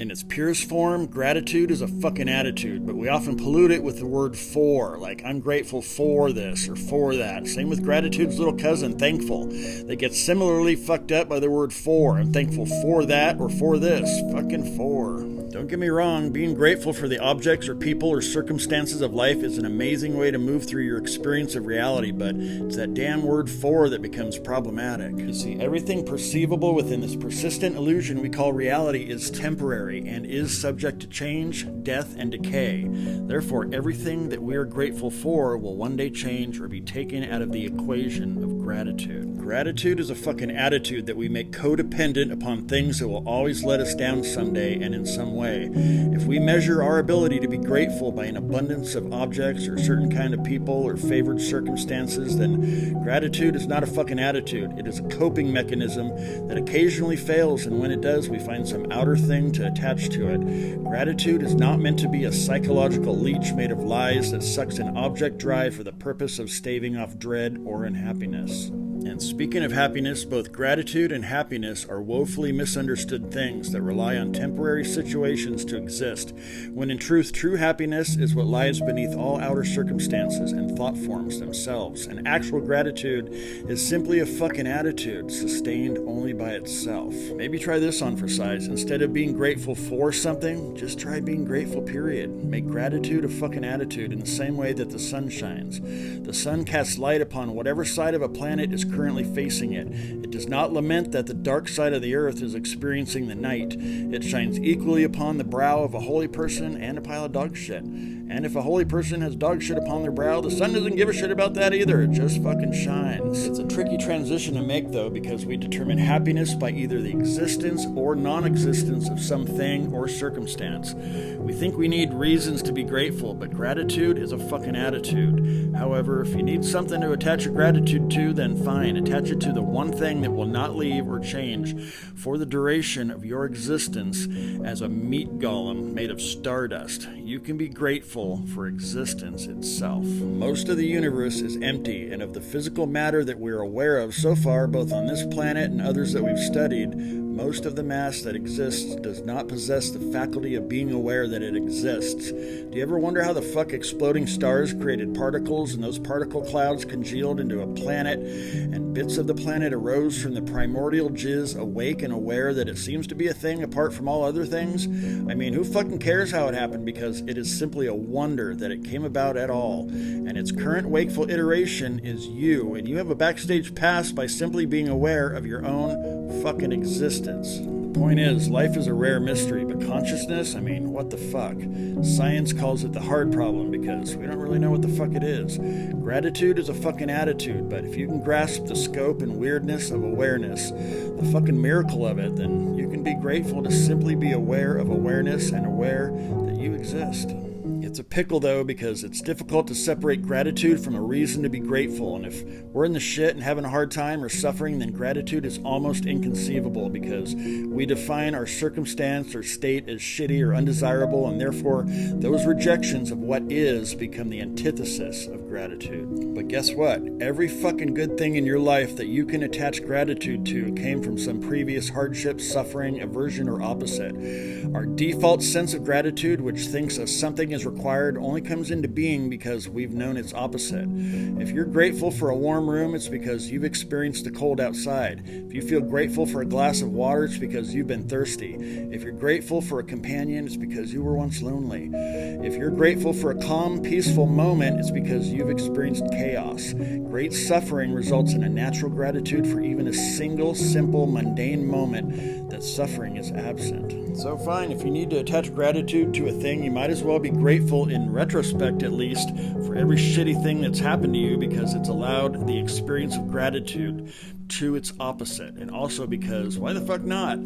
In its purest form, gratitude is a fucking attitude, but we often pollute it with the word for, like I'm grateful for this or for that. Same with gratitude's little cousin, thankful. They get similarly fucked up by the word for. I'm thankful for that or for this. Fucking for. Don't get me wrong, being grateful for the objects or people or circumstances of life is an amazing way to move through your experience of reality, but it's that damn word for that becomes problematic. You see, everything perceivable within this persistent illusion we call reality is temporary and is subject to change, death, and decay. Therefore, everything that we are grateful for will one day change or be taken out of the equation of gratitude. Gratitude is a fucking attitude that we make codependent upon things that will always let us down someday and in some way. If we measure our ability to be grateful by an abundance of objects or certain kind of people or favored circumstances, then gratitude is not a fucking attitude. It is a coping mechanism that occasionally fails, and when it does, we find some outer thing to attach to it. Gratitude is not meant to be a psychological leech made of lies that sucks an object dry for the purpose of staving off dread or unhappiness. And speaking of happiness, both gratitude and happiness are woefully misunderstood things that rely on temporary situations to exist, when in truth, true happiness is what lies beneath all outer circumstances and thought forms themselves, and actual gratitude is simply a fucking attitude sustained only by itself. Maybe try this on for size. Instead of being grateful for something, just try being grateful, period. Make gratitude a fucking attitude in the same way that the sun shines. The sun casts light upon whatever side of a planet is currently facing it. It does not lament that the dark side of the earth is experiencing the night. It shines equally upon the brow of a holy person and a pile of dog shit. And if a holy person has dog shit upon their brow, the sun doesn't give a shit about that either. It just fucking shines. It's a tricky transition to make, though, because we determine happiness by either the existence or non-existence of some thing or circumstance. We think we need reasons to be grateful, but gratitude is a fucking attitude. However, if you need something to attach your gratitude to, then fine. Attach it to the one thing that will not leave or change for the duration of your existence as a meat golem made of stardust. You can be grateful for existence itself. Most of the universe is empty, and of the physical matter that we're aware of so far, both on this planet and others that we've studied, most of the mass that exists does not possess the faculty of being aware that it exists. Do you ever wonder how the fuck exploding stars created particles, and those particle clouds congealed into a planet, and bits of the planet arose from the primordial jizz, awake and aware that it seems to be a thing apart from all other things? I mean, who fucking cares how it happened, because it is simply a wonder that it came about at all. And its current wakeful iteration is you, and you have a backstage pass by simply being aware of your own fucking existence. The point is, life is a rare mystery, but consciousness, I mean, what the fuck? Science calls it the hard problem because we don't really know what the fuck it is. Gratitude is a fucking attitude, but if you can grasp the scope and weirdness of awareness, the fucking miracle of it, then you can be grateful to simply be aware of awareness and aware that you exist. It's a pickle, though, because it's difficult to separate gratitude from a reason to be grateful, and if we're in the shit and having a hard time or suffering, then gratitude is almost inconceivable because we define our circumstance or state as shitty or undesirable, and therefore those rejections of what is become the antithesis of gratitude. But guess what? Every fucking good thing in your life that you can attach gratitude to came from some previous hardship, suffering, aversion, or opposite. Our default sense of gratitude, which thinks of something is required, only comes into being because we've known its opposite. If you're grateful for a warm room, it's because you've experienced the cold outside. If you feel grateful for a glass of water, it's because you've been thirsty. If you're grateful for a companion, it's because you were once lonely. If you're grateful for a calm, peaceful moment, it's because you've experienced chaos. Great suffering results in a natural gratitude for even a single, simple, mundane moment that suffering is absent. So fine, if you need to attach gratitude to a thing, you might as well be grateful, in retrospect at least, for every shitty thing that's happened to you because it's allowed the experience of gratitude to its opposite. And also because, why the fuck not?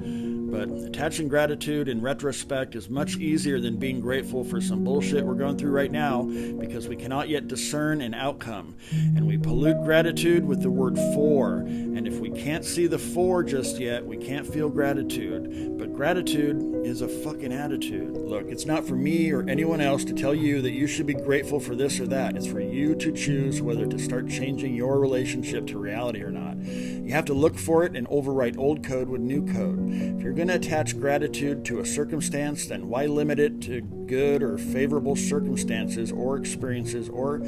But attaching gratitude in retrospect is much easier than being grateful for some bullshit we're going through right now because we cannot yet discern an outcome. And we pollute gratitude with the word for. And if we can't see the for just yet, we can't feel gratitude. But gratitude is a fucking attitude. Look, it's not for me or anyone else to tell you that you should be grateful for this or that. It's for you to choose whether to start changing your relationship to reality or not. not. You have to look for it and overwrite old code with new code. If you're going to attach gratitude to a circumstance, then why limit it to good or favorable circumstances or experiences, or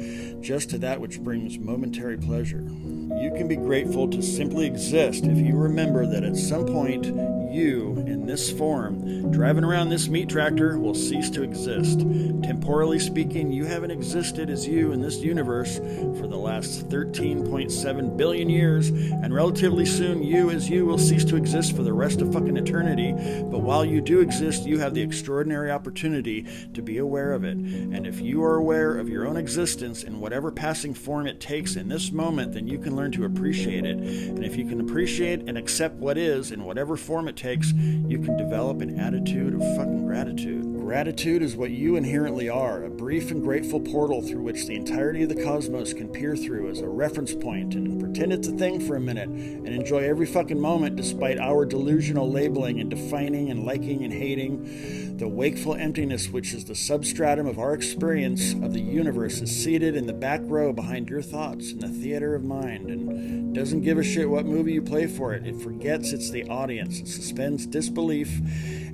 just to that which brings momentary pleasure? You can be grateful to simply exist if you remember that at some point you, in this form, driving around this meat tractor, will cease to exist. Temporally speaking, you haven't existed as you in this universe for the last 13.7 billion years, and relatively soon you as you will cease to exist for the rest of fucking eternity. But while you do exist, you have the extraordinary opportunity to be aware of it. And if you are aware of your own existence in whatever passing form it takes in this moment, then you can learn to appreciate it. And if you can appreciate and accept what is in whatever form it takes, you can develop an attitude of fucking gratitude. Gratitude is what you inherently are, a brief and grateful portal through which the entirety of the cosmos can peer through as a reference point and pretend it's a thing for a minute and enjoy every fucking moment despite our delusional labeling and defining and liking and hating. The wakeful emptiness, which is the substratum of our experience of the universe, is seated in the back row behind your thoughts in the theater of mind and doesn't give a shit what movie you play for it. It forgets it's the audience. It suspends disbelief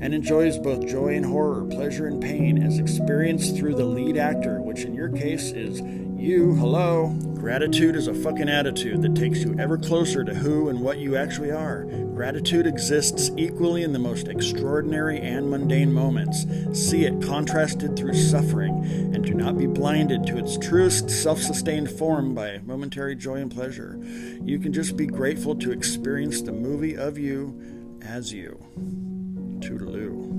and enjoys both joy and horror, pleasure and pain as experienced through the lead actor, which in your case is you. Hello. Gratitude is a fucking attitude that takes you ever closer to who and what you actually are. Gratitude exists equally in the most extraordinary and mundane moments. See it contrasted through suffering, and do not be blinded to its truest self-sustained form by momentary joy and pleasure. You can just be grateful to experience the movie of you as you. Toodaloo.